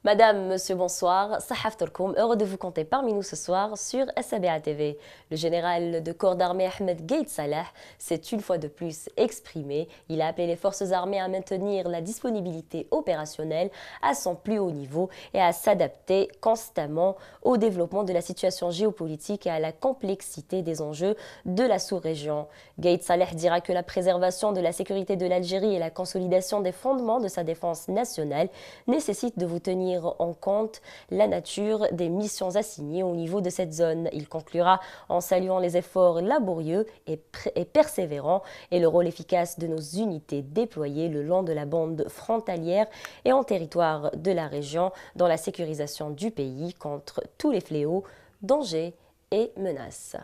Madame, monsieur, bonsoir. Sahaf Turkoum, heureux de vous compter parmi nous ce soir sur SABA TV. Le général de corps d'armée Ahmed Gaïd Salah s'est une fois de plus exprimé. Il a appelé les forces armées à maintenir la disponibilité opérationnelle à son plus haut niveau et à s'adapter constamment au développement de la situation géopolitique et à la complexité des enjeux de la sous-région. Gaïd Salah dira que la préservation de la sécurité de l'Algérie et la consolidation des fondements de sa défense nationale nécessitent de vous tenir en compte la nature des missions assignées au niveau de cette zone. Il conclura en saluant les efforts laborieux et persévérants et le rôle efficace de nos unités déployées le long de la bande frontalière et en territoire de la région dans la sécurisation du pays contre tous les fléaux, dangers et menaces.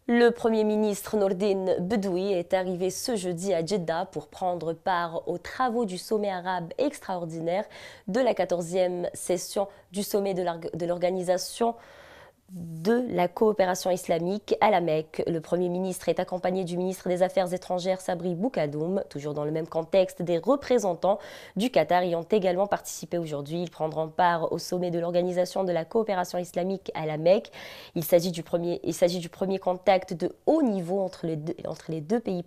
Le Premier ministre Nourdine Bedoui est arrivé ce jeudi à Jeddah pour prendre part aux travaux du sommet arabe extraordinaire de la 14e session du sommet de l'organisation de la coopération islamique à la Mecque. Le Premier ministre est accompagné du ministre des Affaires étrangères Sabri Boukadoum, toujours dans le même contexte. Des représentants du Qatar y ont également participé aujourd'hui. Ils prendront part au sommet de l'organisation de la coopération islamique à la Mecque. Il s'agit du premier contact de haut niveau entre les deux pays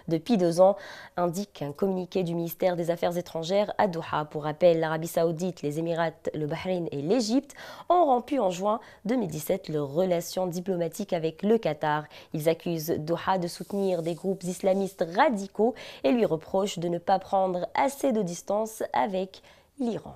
depuis 2 ans, indique un communiqué du ministère des Affaires étrangères à Doha. Pour rappel, l'Arabie Saoudite, les Émirats, le Bahreïn et l'Égypte ont rompu en juin 2017 leurs relations diplomatiques avec le Qatar. Ils accusent Doha de soutenir des groupes islamistes radicaux et lui reprochent de ne pas prendre assez de distance avec l'Iran.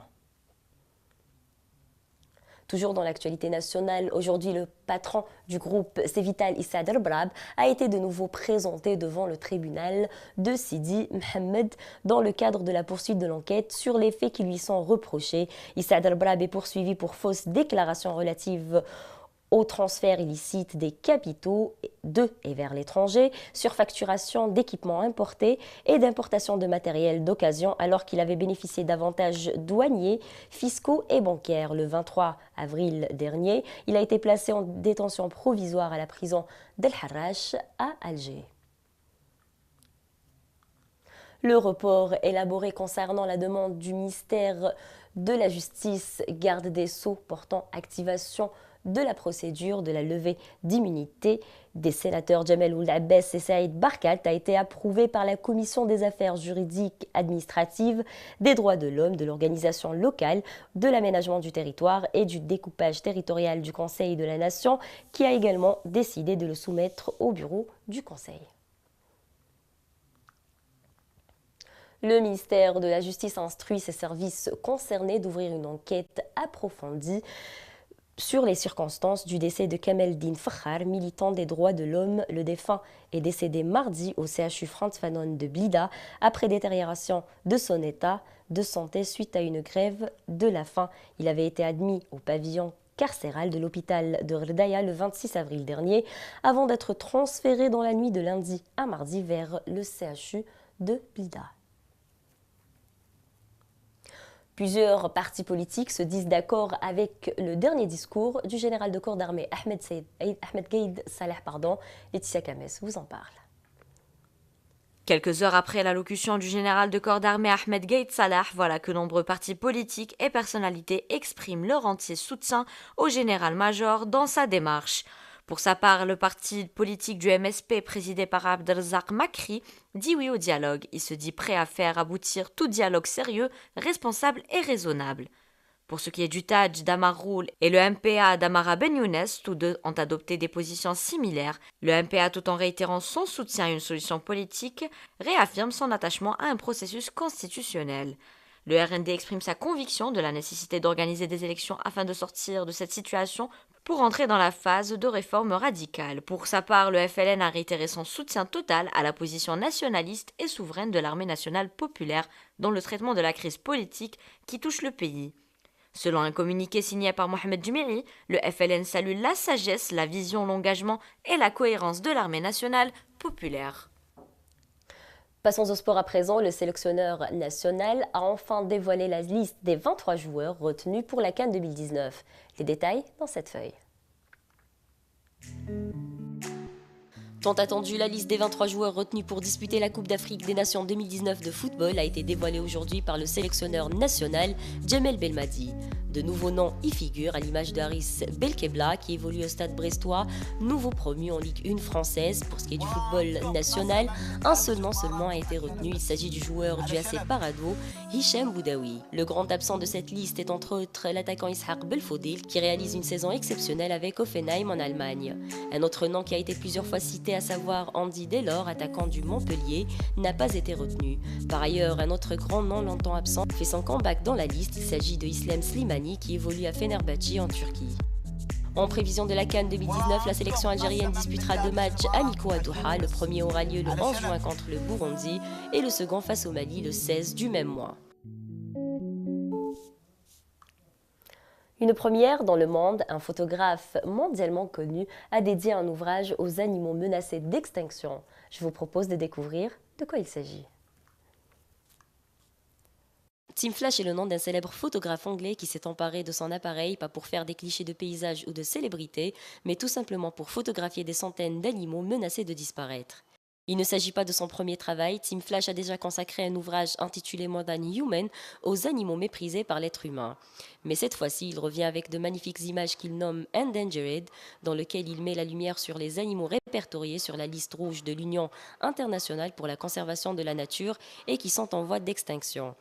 Toujours dans l'actualité nationale, aujourd'hui le patron du groupe Cevital Issa Derbrab a été de nouveau présenté devant le tribunal de Sidi Mohamed dans le cadre de la poursuite de l'enquête sur les faits qui lui sont reprochés. Issa Derbrab est poursuivi pour fausses déclarations relatives au transfert illicite des capitaux de et vers l'étranger, surfacturation d'équipements importés et d'importation de matériel d'occasion alors qu'il avait bénéficié d'avantages douaniers, fiscaux et bancaires. Le 23 avril dernier, il a été placé en détention provisoire à la prison d'El Harrach à Alger. Le report élaboré concernant la demande du ministère de la Justice, garde des Sceaux portant activation de la procédure de la levée d'immunité des sénateurs Jamel Ould Abbès et Saïd Barkat a été approuvé par la Commission des affaires juridiques administratives, des droits de l'homme, de l'organisation locale, de l'aménagement du territoire et du découpage territorial du Conseil de la Nation, qui a également décidé de le soumettre au bureau du Conseil. Le ministère de la Justice instruit ses services concernés d'ouvrir une enquête approfondie sur les circonstances du décès de Kamel Din Fakhar, militant des droits de l'homme. Le défunt est décédé mardi au CHU Franz Fanon de Blida après détérioration de son état de santé suite à une grève de la faim. Il avait été admis au pavillon carcéral de l'hôpital de Rdaya le 26 avril dernier avant d'être transféré dans la nuit de lundi à mardi vers le CHU de Blida. Plusieurs partis politiques se disent d'accord avec le dernier discours du général de corps d'armée Ahmed Gaïd Salah. Laetitia Kames vous en parle. Quelques heures après l'allocution du général de corps d'armée Ahmed Gaïd Salah, voilà que nombreux partis politiques et personnalités expriment leur entier soutien au général-major dans sa démarche. Pour sa part, le parti politique du MSP, présidé par Abdelrazak Makri, dit oui au dialogue. Il se dit prêt à faire aboutir tout dialogue sérieux, responsable et raisonnable. Pour ce qui est du TAJ d'Amar Roul et le MPA d'Amara Ben Younes, tous deux ont adopté des positions similaires. Le MPA, tout en réitérant son soutien à une solution politique, réaffirme son attachement à un processus constitutionnel. Le RND exprime sa conviction de la nécessité d'organiser des élections afin de sortir de cette situation pour entrer dans la phase de réforme radicale. Pour sa part, le FLN a réitéré son soutien total à la position nationaliste et souveraine de l'armée nationale populaire dans le traitement de la crise politique qui touche le pays. Selon un communiqué signé par Mohamed Djumiri, le FLN salue la sagesse, la vision, l'engagement et la cohérence de l'armée nationale populaire. Passons au sport à présent. Le sélectionneur national a enfin dévoilé la liste des 23 joueurs retenus pour la CAN 2019. Les détails dans cette feuille. Tant attendu, la liste des 23 joueurs retenus pour disputer la Coupe d'Afrique des Nations 2019 de football a été dévoilée aujourd'hui par le sélectionneur national Djamel Belmadi. De nouveaux noms y figurent, à l'image de Haris Belkebla qui évolue au Stade Brestois, nouveau promu en Ligue 1 française. Pour ce qui est du football national, un seul nom seulement a été retenu. Il s'agit du joueur du AC Parado, Hicham Boudaoui. Le grand absent de cette liste est entre autres l'attaquant Ishaq Belfodil qui réalise une saison exceptionnelle avec Hoffenheim en Allemagne. Un autre nom qui a été plusieurs fois cité, à savoir Andy Delors, attaquant du Montpellier, n'a pas été retenu. Par ailleurs, un autre grand nom longtemps absent fait son comeback dans la liste. Il s'agit de Islam Slimani qui évolue à Fenerbahçe en Turquie. En prévision de la CAN 2019, la sélection algérienne disputera 2 matchs amicaux à Doha. Le premier aura lieu le 11 juin contre le Burundi et le second face au Mali le 16 du même mois. Une première dans le monde, un photographe mondialement connu a dédié un ouvrage aux animaux menacés d'extinction. Je vous propose de découvrir de quoi il s'agit. Tim Flash est le nom d'un célèbre photographe anglais qui s'est emparé de son appareil, pas pour faire des clichés de paysages ou de célébrités, mais tout simplement pour photographier des centaines d'animaux menacés de disparaître. Il ne s'agit pas de son premier travail. Tim Flash a déjà consacré un ouvrage intitulé More Than Human aux animaux méprisés par l'être humain. Mais cette fois-ci, il revient avec de magnifiques images qu'il nomme Endangered, dans lequel il met la lumière sur les animaux répertoriés sur la liste rouge de l'Union internationale pour la conservation de la nature et qui sont en voie d'extinction.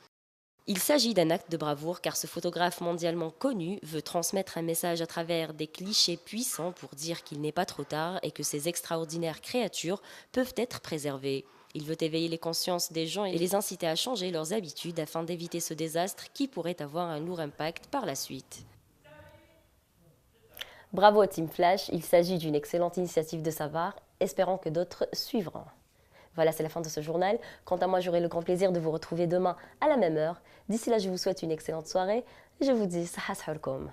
Il s'agit d'un acte de bravoure car ce photographe mondialement connu veut transmettre un message à travers des clichés puissants pour dire qu'il n'est pas trop tard et que ces extraordinaires créatures peuvent être préservées. Il veut éveiller les consciences des gens et les inciter à changer leurs habitudes afin d'éviter ce désastre qui pourrait avoir un lourd impact par la suite. Bravo à Team Flash, il s'agit d'une excellente initiative de sa part, espérant que d'autres suivront. Voilà, c'est la fin de ce journal. Quant à moi, j'aurai le grand plaisir de vous retrouver demain à la même heure. D'ici là, je vous souhaite une excellente soirée et je vous dis Sahas Harkoum.